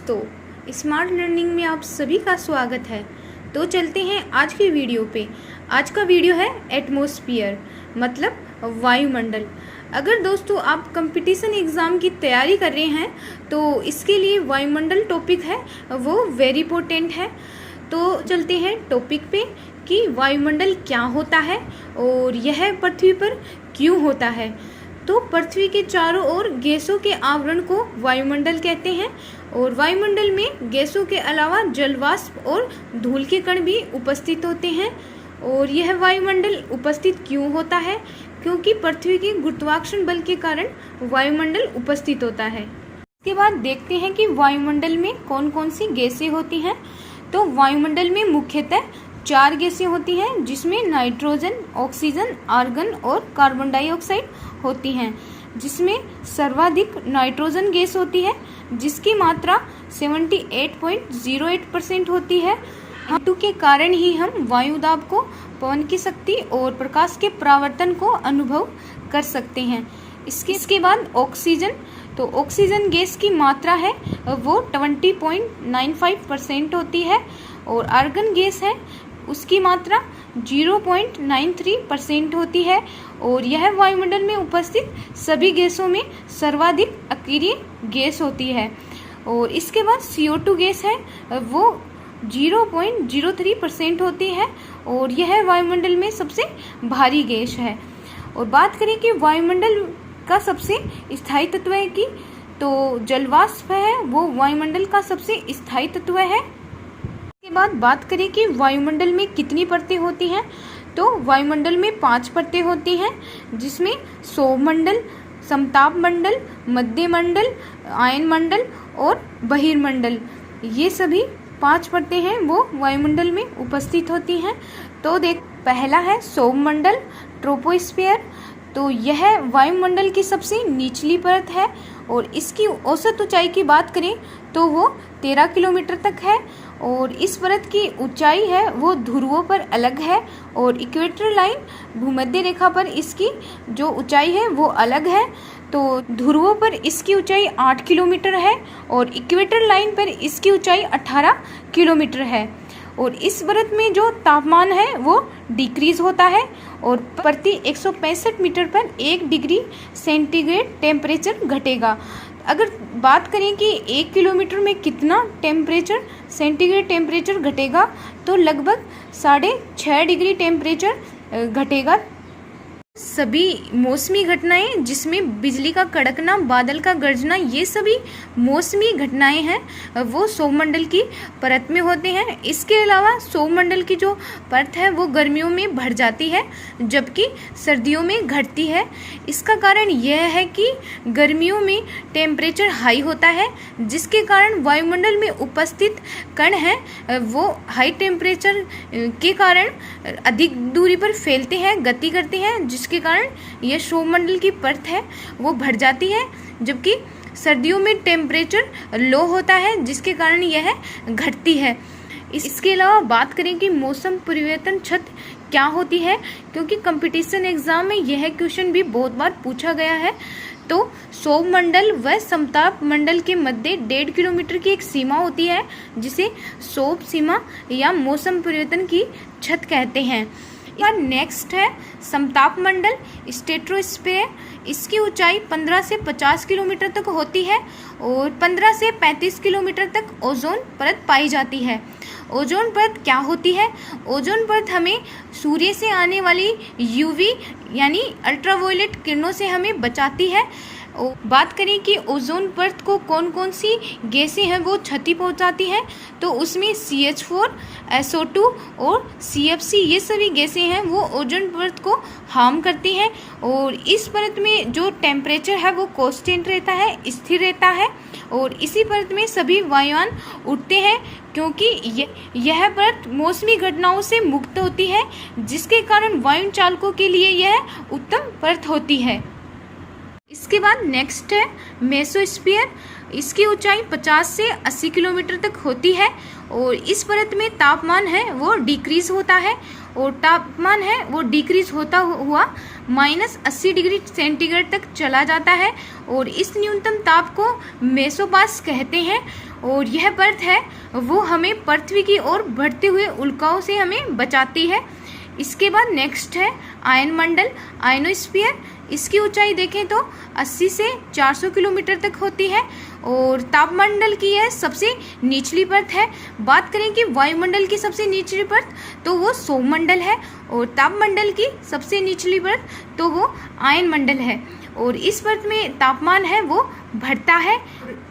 दोस्तों, smart learning में आप सभी का स्वागत है। तो चलते हैं आज की वीडियो पे। आज का वीडियो है एटमॉस्फेयर, मतलब वायुमंडल। अगर दोस्तों आप कंपटीशन एग्ज़ाम की तैयारी कर रहे हैं तो इसके लिए वायुमंडल टॉपिक है वो वेरी इंपॉर्टेंट है। तो चलते हैं टॉपिक पे कि वायुमंडल क्या होता है और यह पृथ्वी पर क्यों होता है। तो पृथ्वी के चारों ओर गैसों के आवरण को वायुमंडल कहते हैं और वायुमंडल में गैसों के अलावा जलवाष्प और धूल के कण भी उपस्थित होते हैं। और यह वायुमंडल उपस्थित क्यों होता है? क्योंकि पृथ्वी के गुरुत्वाकर्षण बल के कारण वायुमंडल उपस्थित होता है। इसके बाद देखते हैं कि वायुमंडल में कौन कौन सी गैसें होती हैं। तो वायुमंडल में मुख्यतः 4 गैसें होती हैं, जिसमें नाइट्रोजन, ऑक्सीजन, आर्गन और कार्बन डाइऑक्साइड होती हैं। जिसमें सर्वाधिक नाइट्रोजन गैस होती है, जिसकी मात्रा 78.08% होती है। हेतु के कारण ही हम वायुदाब को, पवन की शक्ति और प्रकाश के परावर्तन को अनुभव कर सकते हैं। इसके बाद ऑक्सीजन। तो ऑक्सीजन गैस की मात्रा है वो 20.95% होती है और आर्गन गैस है उसकी मात्रा 0.93% होती है और यह वायुमंडल में उपस्थित सभी गैसों में सर्वाधिक अक्रिय गैस होती है। और इसके बाद CO2 गैस है वो 0.03% होती है और यह वायुमंडल में सबसे भारी गैस है। और बात करें कि वायुमंडल का सबसे स्थायी तत्व है कि तो जलवाष्प है वो वायुमंडल का सबसे स्थायी तत्व है। के बाद बात करें कि वायुमंडल में कितनी परतें होती हैं। तो वायुमंडल में 5 परतें होती हैं, जिसमें सौरमंडल, समताप मंडल, मध्य मंडल, आयन मंडल और बहिर्मंडल, ये सभी 5 परतें हैं वो वायुमंडल में उपस्थित होती हैं। तो पहला है सौरमंडल, ट्रोपोस्फियर। तो यह वायुमंडल की सबसे निचली परत है और इसकी औसत ऊंचाई की बात करें तो वो 13 किलोमीटर तक है और इस परत की ऊंचाई है वो ध्रुवों पर अलग है और इक्वेटर लाइन, भूमध्य रेखा पर इसकी जो ऊंचाई है वो अलग है। तो ध्रुवों पर इसकी ऊंचाई 8 किलोमीटर है और इक्वेटर लाइन पर इसकी ऊंचाई 18 किलोमीटर है। और इस परत में जो तापमान है वो डिक्रीज होता है और प्रति 165 मीटर पर 1 डिग्री सेंटीग्रेड टेम्परेचर घटेगा। अगर बात करें कि 1 किलोमीटर में कितना सेंटीग्रेड टेम्परेचर घटेगा, तो लगभग 6.5 डिग्री टेम्परेचर घटेगा। सभी मौसमी घटनाएं, जिसमें बिजली का कड़कना, बादल का गरजना, ये सभी मौसमी घटनाएं हैं वो सौरमंडल की परत में होते हैं। इसके अलावा सौरमंडल की जो परत है वो गर्मियों में बढ़ जाती है जबकि सर्दियों में घटती है। इसका कारण यह है कि गर्मियों में टेम्परेचर हाई होता है, जिसके कारण वायुमंडल में उपस्थित कण हैं वो हाई टेम्परेचर के कारण अधिक दूरी पर फैलते हैं, गति करते हैं, जिसके कारण यह सौरमंडल की परत है वो बढ़ जाती है। जबकि सर्दियों में टेम्परेचर लो होता है, जिसके कारण यह घटती है। इसके अलावा बात करें कि मौसम परिवर्तन छत क्या होती है, क्योंकि कंपटीशन एग्जाम में यह क्वेश्चन भी बहुत बार पूछा गया है। तो सौरमंडल व समताप मंडल के मध्य 1.5 किलोमीटर की एक सीमा होती है, जिसे सौर सीमा या मौसम परिवर्तन की छत कहते हैं। नेक्स्ट है समताप मंडल, स्ट्रेटोस्फीयर। इसकी ऊंचाई 15 से 50 किलोमीटर तक होती है और 15 से 35 किलोमीटर तक ओजोन परत पाई जाती है। ओजोन परत क्या होती है? ओजोन परत हमें सूर्य से आने वाली UV यानी अल्ट्रावायलेट किरणों से हमें बचाती है। बात करें कि ओजोन परत को कौन कौन सी गैसें हैं वो क्षति पहुंचाती हैं, तो उसमें CH4, SO2 और CFC, ये सभी गैसें हैं वो ओजोन परत को हार्म करती हैं। और इस परत में जो टेम्परेचर है वो कांस्टेंट रहता है, स्थिर रहता है और इसी परत में सभी वायुयान उड़ते हैं, क्योंकि यह परत मौसमी घटनाओं से मुक्त होती है, जिसके कारण वायु चालकों के लिए यह उत्तम परत होती है। इसके बाद नेक्स्ट है मेसोस्फीयर। इसकी ऊंचाई 50 से 80 किलोमीटर तक होती है और इस परत में तापमान है वो डिक्रीज होता है और तापमान है वो डिक्रीज होता हुआ -80 डिग्री सेंटीग्रेड तक चला जाता है और इस न्यूनतम ताप को मेसोपास कहते हैं। और यह परत है वो हमें पृथ्वी की ओर बढ़ते हुए उल्काओं से हमें बचाती है। इसके बाद नेक्स्ट है आयनमंडल, आयनोस्फीयर। इसकी ऊंचाई देखें तो 80 से 400 किलोमीटर तक होती है और तापमंडल की यह सबसे निचली परत है। बात करें कि वायुमंडल की सबसे निचली परत तो वो सौरमंडल है और तापमंडल की सबसे निचली परत तो वो आयनमंडल है और इस परत में तापमान है वो बढ़ता है।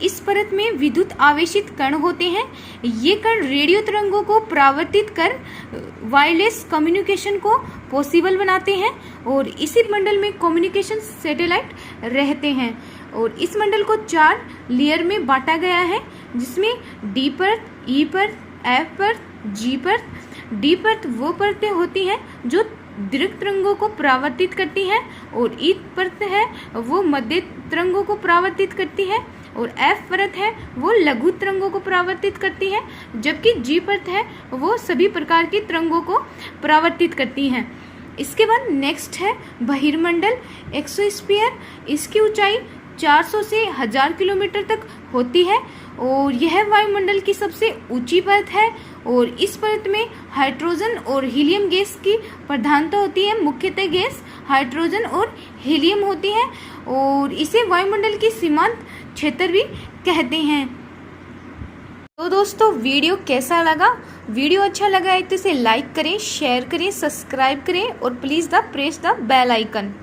इस परत में विद्युत आवेशित कण होते हैं। ये कण रेडियो तरंगों को परावर्तित कर वायरलेस कम्युनिकेशन को पॉसिबल बनाते हैं और इसी मंडल में कम्युनिकेशन सैटेलाइट रहते हैं और इस मंडल को 4 लेयर में बांटा गया है, जिसमें डी परत, ई परत, एफ परत, जी परत। डी परत वो परतें होती हैं जो दीर्घ तरंगों को परावर्तित करती हैं और ई परत है वो मध्य तरंगों को परावर्तित करती है और एफ परत है वो लघु तरंगों को परावर्तित करती है, जबकि जी परत है वो सभी प्रकार की तरंगों को परावर्तित करती हैं। इसके बाद नेक्स्ट है बहिर्मंडल, एक्सोस्फीयर। इसकी ऊंचाई 400 से 1000 किलोमीटर तक होती है और यह वायुमंडल की सबसे ऊंची परत है और इस परत में हाइड्रोजन और हीलियम गैस की प्रधानता होती है। मुख्यतः गैस हाइड्रोजन और हीलियम होती है और इसे वायुमंडल की सीमांत क्षेत्र भी कहते हैं। तो दोस्तों वीडियो कैसा लगा? वीडियो अच्छा लगा है तो इसे लाइक करें, शेयर करें, सब्सक्राइब करें और please press the bell icon.